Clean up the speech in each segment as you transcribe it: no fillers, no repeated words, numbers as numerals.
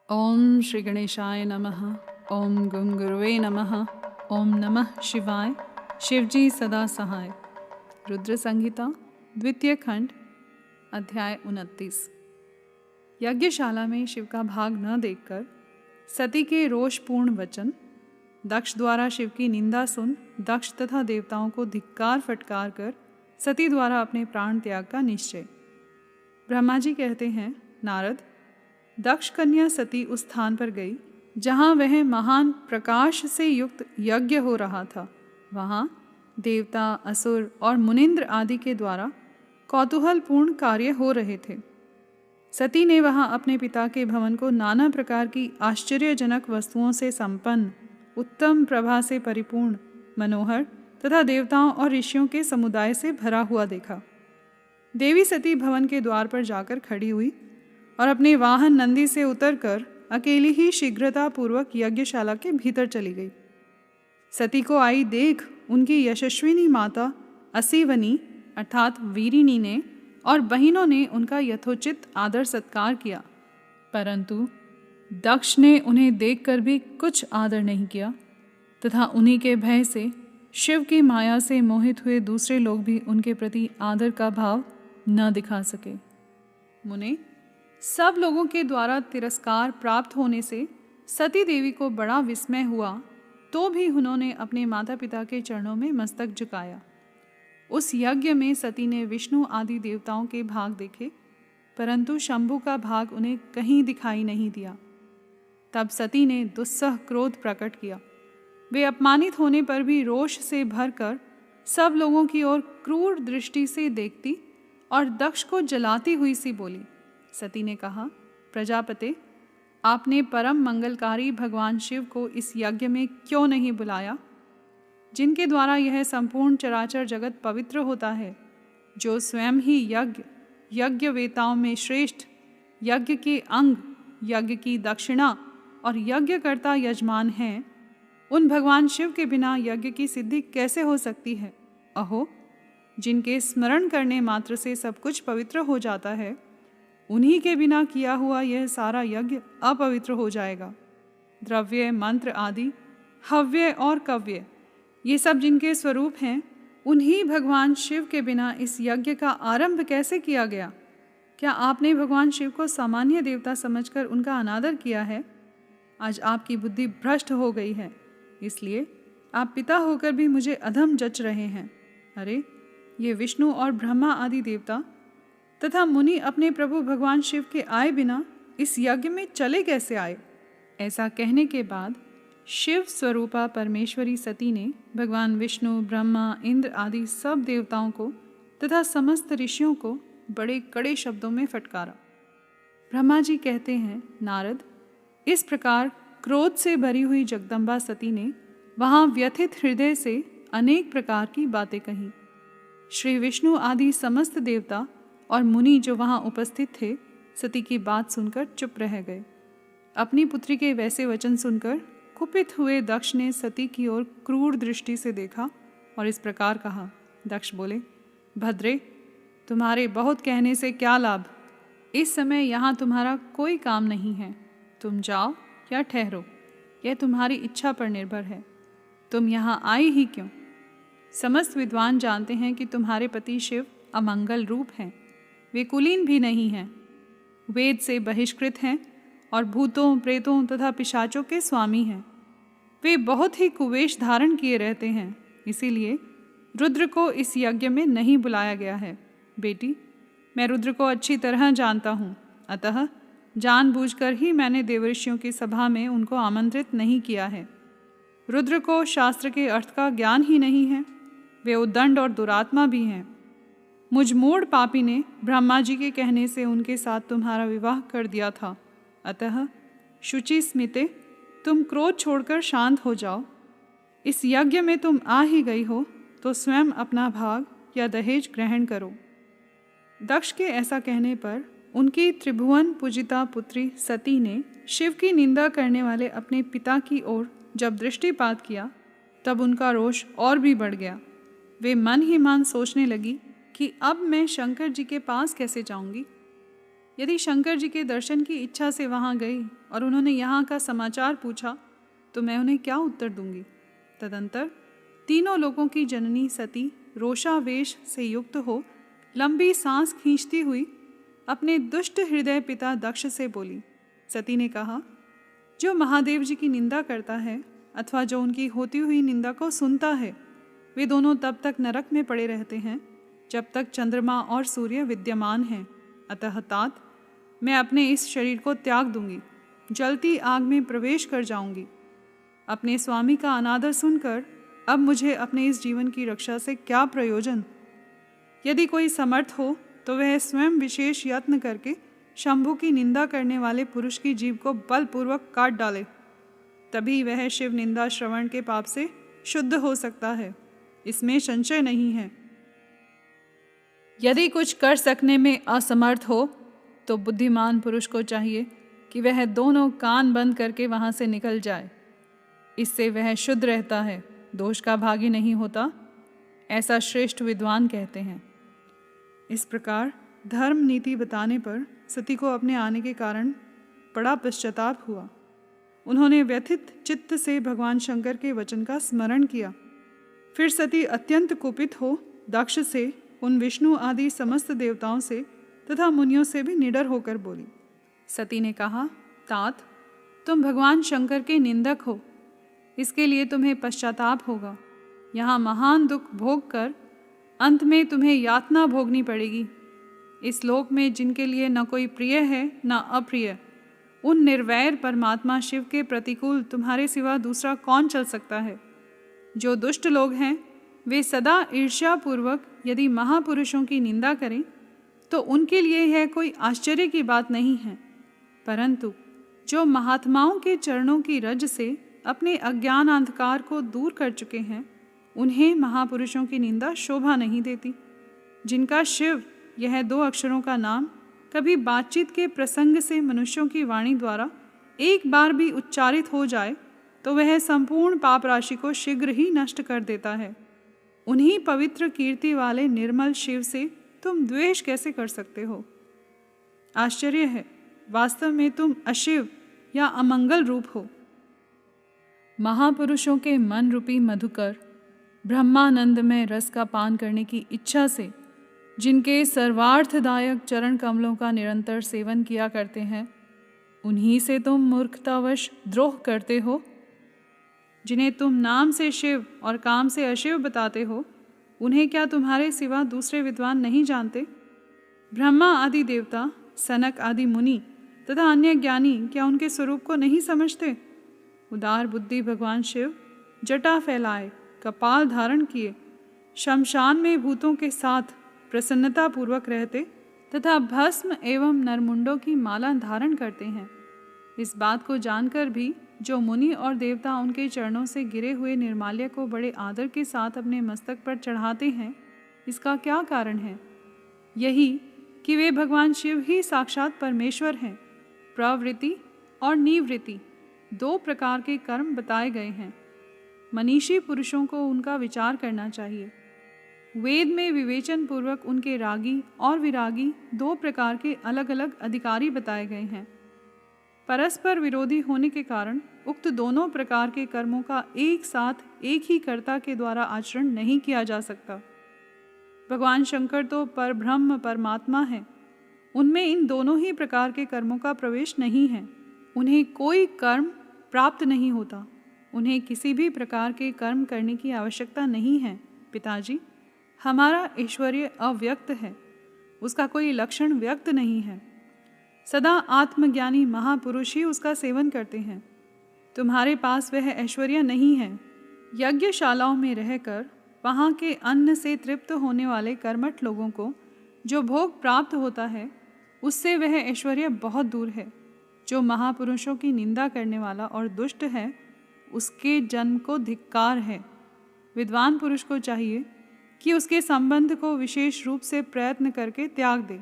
ओम श्री गणेशाय नमः। ओम गं गुरुवे नमः। ओम नमः शिवाय। शिवजी सदा सहाय। रुद्र संहिता द्वितीय खंड अध्याय 29। यज्ञशाला में शिव का भाग न देखकर सती के रोषपूर्ण वचन, दक्ष द्वारा शिव की निंदा सुन दक्ष तथा देवताओं को धिक्कार फटकार कर सती द्वारा अपने प्राण त्याग का निश्चय। ब्रह्मा जी कहते हैं, नारद, दक्ष कन्या सती उस स्थान पर गई जहाँ वह महान प्रकाश से युक्त यज्ञ हो रहा था। वहाँ देवता, असुर और मुनिंद्र आदि के द्वारा कौतूहलपूर्ण कार्य हो रहे थे। सती ने वहाँ अपने पिता के भवन को नाना प्रकार की आश्चर्यजनक वस्तुओं से संपन्न, उत्तम प्रभा से परिपूर्ण, मनोहर तथा देवताओं और ऋषियों के समुदाय से भरा हुआ देखा। देवी सती भवन के द्वार पर जाकर खड़ी हुई और अपने वाहन नंदी से उतरकर अकेली ही शीघ्रतापूर्वक यज्ञशाला के भीतर चली गई। सती को आई देख उनकी यशस्विनी माता असीवनी अर्थात वीरिणी ने और बहिनों ने उनका यथोचित आदर सत्कार किया, परंतु दक्ष ने उन्हें देखकर भी कुछ आदर नहीं किया तथा उन्हीं के भय से शिव की माया से मोहित हुए दूसरे लोग भी उनके प्रति आदर का भाव न दिखा सके। मुने, सब लोगों के द्वारा तिरस्कार प्राप्त होने से सती देवी को बड़ा विस्मय हुआ, तो भी उन्होंने अपने माता पिता के चरणों में मस्तक झुकाया। उस यज्ञ में सती ने विष्णु आदि देवताओं के भाग देखे, परंतु शंभु का भाग उन्हें कहीं दिखाई नहीं दिया। तब सती ने दुस्सह क्रोध प्रकट किया। वे अपमानित होने पर भी रोष से भरकर सब लोगों की ओर क्रूर दृष्टि से देखती और दक्ष को जलाती हुई सी बोली। सती ने कहा, प्रजापते, आपने परम मंगलकारी भगवान शिव को इस यज्ञ में क्यों नहीं बुलाया, जिनके द्वारा यह संपूर्ण चराचर जगत पवित्र होता है, जो स्वयं ही यज्ञ वेताओं में श्रेष्ठ, यज्ञ के अंग, यज्ञ की दक्षिणा और यज्ञकर्ता यजमान हैं। उन भगवान शिव के बिना यज्ञ की सिद्धि कैसे हो सकती है? अहो, जिनके स्मरण करने मात्र से सब कुछ पवित्र हो जाता है, उन्हीं के बिना किया हुआ यह सारा यज्ञ अपवित्र हो जाएगा। द्रव्य, मंत्र आदि, हव्य और कव्य, ये सब जिनके स्वरूप हैं, उन्हीं भगवान शिव के बिना इस यज्ञ का आरंभ कैसे किया गया? क्या आपने भगवान शिव को सामान्य देवता समझकर उनका अनादर किया है? आज आपकी बुद्धि भ्रष्ट हो गई है, इसलिए आप पिता होकर भी मुझे अधम जच रहे हैं। अरे, ये विष्णु और ब्रह्मा आदि देवता तथा मुनि अपने प्रभु भगवान शिव के आए बिना इस यज्ञ में चले कैसे आए? ऐसा कहने के बाद शिव स्वरूपा परमेश्वरी सती ने भगवान विष्णु, ब्रह्मा, इंद्र आदि सब देवताओं को तथा समस्त ऋषियों को बड़े कड़े शब्दों में फटकारा। ब्रह्मा जी कहते हैं, नारद, इस प्रकार क्रोध से भरी हुई जगदम्बा सती ने वहाँ व्यथित हृदय से अनेक प्रकार की बातें कहीं। श्री विष्णु आदि समस्त देवता और मुनि जो वहाँ उपस्थित थे, सती की बात सुनकर चुप रह गए। अपनी पुत्री के वैसे वचन सुनकर कुपित हुए दक्ष ने सती की ओर क्रूर दृष्टि से देखा और इस प्रकार कहा। दक्ष बोले, भद्रे, तुम्हारे बहुत कहने से क्या लाभ? इस समय यहाँ तुम्हारा कोई काम नहीं है। तुम जाओ या ठहरो, यह तुम्हारी इच्छा पर निर्भर है। तुम यहाँ आई ही क्यों? समस्त विद्वान जानते हैं कि तुम्हारे पति शिव अमंगल रूप हैं। वे कुलीन भी नहीं हैं, वेद से बहिष्कृत हैं और भूतों, प्रेतों तथा पिशाचों के स्वामी हैं। वे बहुत ही कुवेश धारण किए रहते हैं, इसीलिए रुद्र को इस यज्ञ में नहीं बुलाया गया है। बेटी, मैं रुद्र को अच्छी तरह जानता हूँ, अतः जानबूझकर ही मैंने देवऋषियों की सभा में उनको आमंत्रित नहीं किया है। रुद्र को शास्त्र के अर्थ का ज्ञान ही नहीं है, वे उद्दंड और दुरात्मा भी हैं। मुझ मूढ़ पापी ने ब्रह्मा जी के कहने से उनके साथ तुम्हारा विवाह कर दिया था, अतः शुचि स्मिते, तुम क्रोध छोड़कर शांत हो जाओ। इस यज्ञ में तुम आ ही गई हो तो स्वयं अपना भाग या दहेज ग्रहण करो। दक्ष के ऐसा कहने पर उनकी त्रिभुवन पूजिता पुत्री सती ने शिव की निंदा करने वाले अपने पिता की ओर जब दृष्टिपात किया, तब उनका रोष और भी बढ़ गया। वे मन ही मन सोचने लगी कि अब मैं शंकर जी के पास कैसे जाऊंगी। यदि शंकर जी के दर्शन की इच्छा से वहाँ गई और उन्होंने यहाँ का समाचार पूछा तो मैं उन्हें क्या उत्तर दूंगी। तदंतर तीनों लोगों की जननी सती रोषावेश से युक्त हो लंबी सांस खींचती हुई अपने दुष्ट हृदय पिता दक्ष से बोली। सती ने कहा, जो महादेव जी की निंदा करता है अथवा जो उनकी होती हुई निंदा को सुनता है, वे दोनों तब तक नरक में पड़े रहते हैं जब तक चंद्रमा और सूर्य विद्यमान हैं। अतः तात, मैं अपने इस शरीर को त्याग दूंगी, जलती आग में प्रवेश कर जाऊंगी। अपने स्वामी का अनादर सुनकर अब मुझे अपने इस जीवन की रक्षा से क्या प्रयोजन। यदि कोई समर्थ हो तो वह स्वयं विशेष यत्न करके शंभु की निंदा करने वाले पुरुष की जीभ को बलपूर्वक काट डाले, तभी वह शिव निंदा श्रवण के पाप से शुद्ध हो सकता है, इसमें संशय नहीं है। यदि कुछ कर सकने में असमर्थ हो तो बुद्धिमान पुरुष को चाहिए कि वह दोनों कान बंद करके वहाँ से निकल जाए। इससे वह शुद्ध रहता है, दोष का भागी नहीं होता, ऐसा श्रेष्ठ विद्वान कहते हैं। इस प्रकार धर्म नीति बताने पर सती को अपने आने के कारण बड़ा पश्चाताप हुआ। उन्होंने व्यथित चित्त से भगवान शंकर के वचन का स्मरण किया। फिर सती अत्यंत कुपित हो दक्ष से, उन विष्णु आदि समस्त देवताओं से तथा मुनियों से भी निडर होकर बोली। सती ने कहा, तात, तुम भगवान शंकर के निंदक हो, इसके लिए तुम्हें पश्चाताप होगा। यहाँ महान दुख भोग कर अंत में तुम्हें यातना भोगनी पड़ेगी। इस लोक में जिनके लिए न कोई प्रिय है न अप्रिय, उन निर्वैर परमात्मा शिव के प्रतिकूल तुम्हारे सिवा दूसरा कौन चल सकता है। जो दुष्ट लोग हैं वे सदा ईर्ष्यापूर्वक यदि महापुरुषों की निंदा करें तो उनके लिए यह कोई आश्चर्य की बात नहीं है, परंतु जो महात्माओं के चरणों की रज से अपने अज्ञान अंधकार को दूर कर चुके हैं, उन्हें महापुरुषों की निंदा शोभा नहीं देती। जिनका शिव यह 2 अक्षरों का नाम कभी बातचीत के प्रसंग से मनुष्यों की वाणी द्वारा एक बार भी उच्चारित हो जाए तो वह संपूर्ण पाप राशि को शीघ्र ही नष्ट कर देता है। उन्हीं पवित्र कीर्ति वाले निर्मल शिव से तुम द्वेष कैसे कर सकते हो। आश्चर्य है, वास्तव में तुम अशिव या अमंगल रूप हो। महापुरुषों के मन रूपी मधुकर ब्रह्मानंद में रस का पान करने की इच्छा से जिनके सर्वार्थदायक चरण कमलों का निरंतर सेवन किया करते हैं, उन्हीं से तुम मूर्खतावश द्रोह करते हो। जिन्हें तुम नाम से शिव और काम से अशिव बताते हो, उन्हें क्या तुम्हारे सिवा दूसरे विद्वान नहीं जानते। ब्रह्मा आदि देवता, सनक आदि मुनि तथा अन्य ज्ञानी क्या उनके स्वरूप को नहीं समझते। उदार बुद्धि भगवान शिव जटा फैलाए, कपाल धारण किए, शमशान में भूतों के साथ प्रसन्नतापूर्वक रहते तथा भस्म एवं नरमुंडों की माला धारण करते हैं। इस बात को जानकर भी जो मुनि और देवता उनके चरणों से गिरे हुए निर्माल्य को बड़े आदर के साथ अपने मस्तक पर चढ़ाते हैं, इसका क्या कारण है। यही कि वे भगवान शिव ही साक्षात परमेश्वर हैं। प्रवृत्ति और निवृत्ति 2 प्रकार के कर्म बताए गए हैं। मनीषी पुरुषों को उनका विचार करना चाहिए। वेद में विवेचन पूर्वक उनके रागी और विरागी 2 प्रकार के अलग अलग अधिकारी बताए गए हैं। परस्पर विरोधी होने के कारण उक्त दोनों प्रकार के कर्मों का एक साथ एक ही कर्ता के द्वारा आचरण नहीं किया जा सकता। भगवान शंकर तो परब्रह्म परमात्मा है, उनमें इन दोनों ही प्रकार के कर्मों का प्रवेश नहीं है। उन्हें कोई कर्म प्राप्त नहीं होता, उन्हें किसी भी प्रकार के कर्म करने की आवश्यकता नहीं है। पिताजी, हमारा ऐश्वर्य अव्यक्त है, उसका कोई लक्षण व्यक्त नहीं है। सदा आत्मज्ञानी महापुरुष ही उसका सेवन करते हैं। तुम्हारे पास वह ऐश्वर्य नहीं है। यज्ञशालाओं में रहकर वहाँ के अन्न से तृप्त होने वाले कर्मठ लोगों को जो भोग प्राप्त होता है, उससे वह ऐश्वर्य बहुत दूर है। जो महापुरुषों की निंदा करने वाला और दुष्ट है, उसके जन्म को धिक्कार है। विद्वान पुरुष को चाहिए कि उसके संबंध को विशेष रूप से प्रयत्न करके त्याग दे।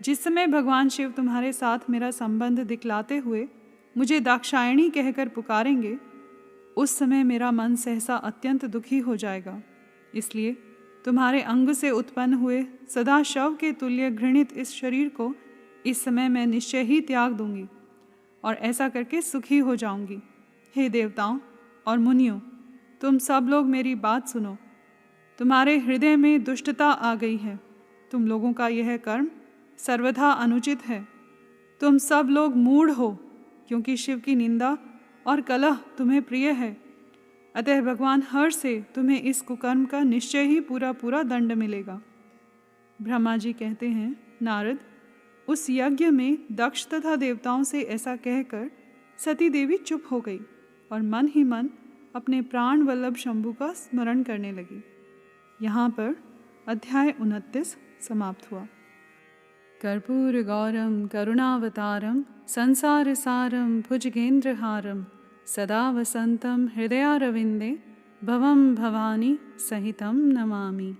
जिस समय भगवान शिव तुम्हारे साथ मेरा संबंध दिखलाते हुए मुझे दाक्षायणी कहकर पुकारेंगे, उस समय मेरा मन सहसा अत्यंत दुखी हो जाएगा। इसलिए तुम्हारे अंग से उत्पन्न हुए सदा शव के तुल्य घृणित इस शरीर को इस समय मैं निश्चय ही त्याग दूंगी और ऐसा करके सुखी हो जाऊंगी। हे देवताओं और मुनियों, तुम सब लोग मेरी बात सुनो। तुम्हारे हृदय में दुष्टता आ गई है। तुम लोगों का यह कर्म सर्वथा अनुचित है। तुम सब लोग मूढ़ हो, क्योंकि शिव की निंदा और कलह तुम्हें प्रिय है। अतः भगवान हर से तुम्हें इस कुकर्म का निश्चय ही पूरा पूरा दंड मिलेगा। ब्रह्मा जी कहते हैं, नारद, उस यज्ञ में दक्ष तथा देवताओं से ऐसा कहकर सती देवी चुप हो गई और मन ही मन अपने प्राण वल्लभ शंभु का स्मरण करने लगी। यहाँ पर अध्याय 29 समाप्त हुआ। कर्पूर गौरम करुणावतारम संसार सारम भुजगेंद्रहारम सदा वसंतम हृदयारविंदे भवम भवानी सहितम नमामि।